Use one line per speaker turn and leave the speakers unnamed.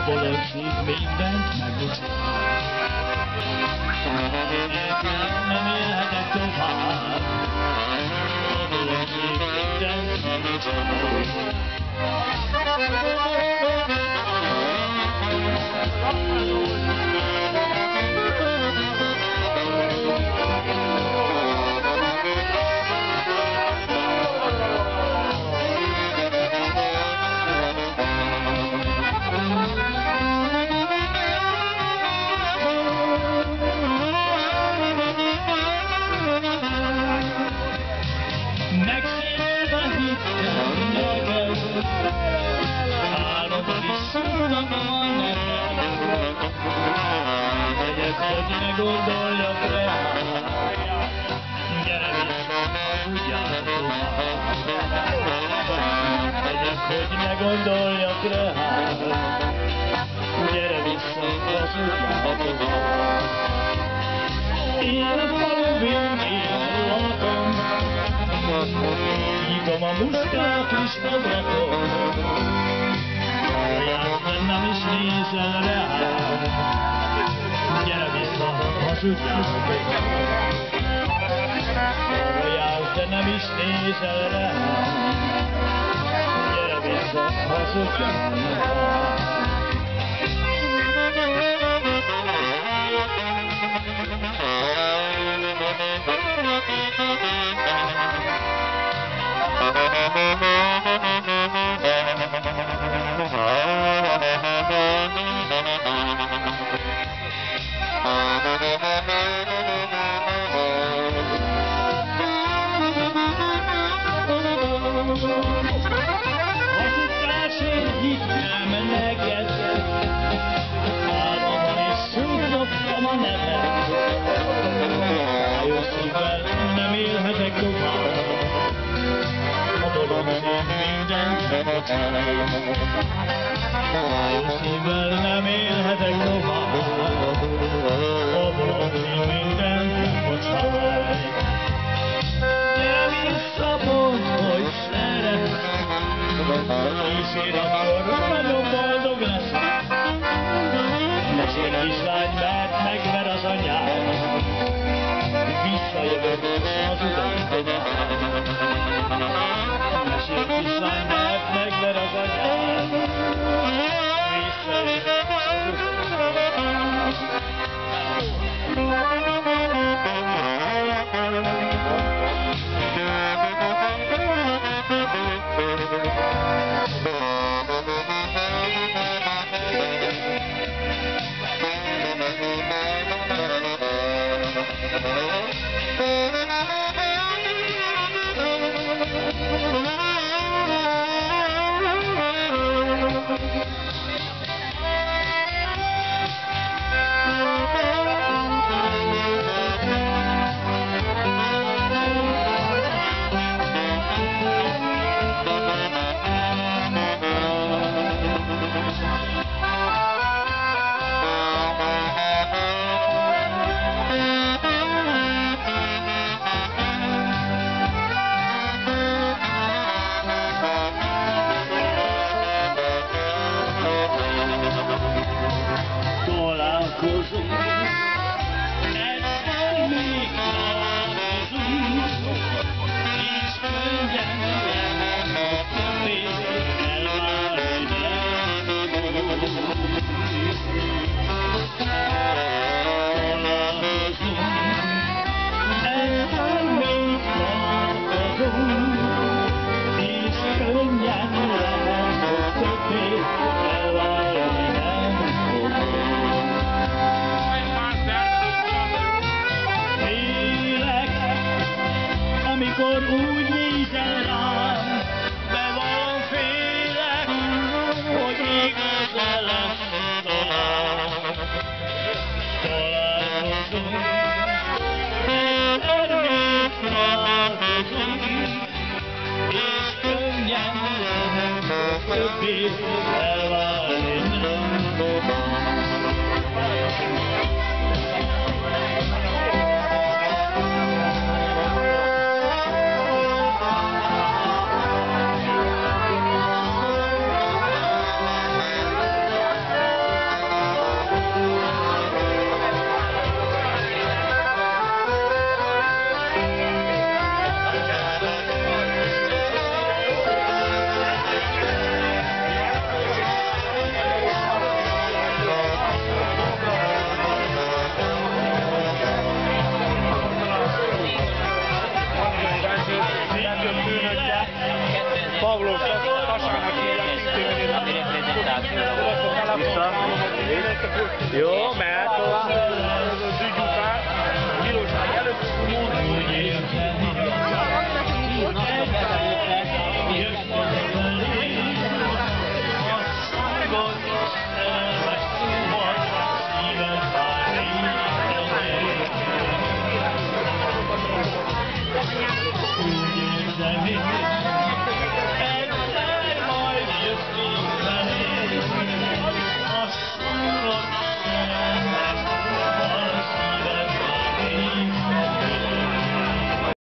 bolond szív mindent megbocsát. Nem élhetek tovább, a bolond szív mindent megbocsát. Megszélve hittem neked, álmodban is szóltam a neked. Megyek, hogy ne gondoljak rá, gyere vissza, ugyan tovább. Megyek, hogy ne gondoljak rá, gyere vissza, ugyan tovább. Én a falu végén lakom, nyitom a muskát és abrakom, olyat bennem is nézel rá, gyere vissza, hazudjál tovább. Olyat bennem is nézel rá, gyere vissza, hazudjál tovább. Hazudtásért hittem neked, álmomban is szurrogtam a neved. Jó szívvel nem élhetek tovább, a bolond szív mindent megbocsát. Jó szívvel nem élhetek tovább, a bolond szív mindent megbocsát. Gyere vissza, mondd, hogy szeretsz, és én akkor nagyon boldog leszek. Mesél kislány, mert megver az anyád, visszajövök az utamkodát. Mesél kislány, mert megver az anyád, visszajövök az utamkodát. Találkozunk, egyszer még találkozunk, és könnyen lehet többé elválni nem tudunk. Találkozunk, egyszer még találkozunk, és könnyen lehet többé elválni nem tudunk. Amikor úgy nézel rám, bevallom félek, hogy igaz lesz talán. Találkozunk, egyszer még találkozunk, és könnyen lehet többé elválni nem tudunk.
Vissza. Jó, mehet tovább.
Tudjuk át. Tilos, előtt múlva.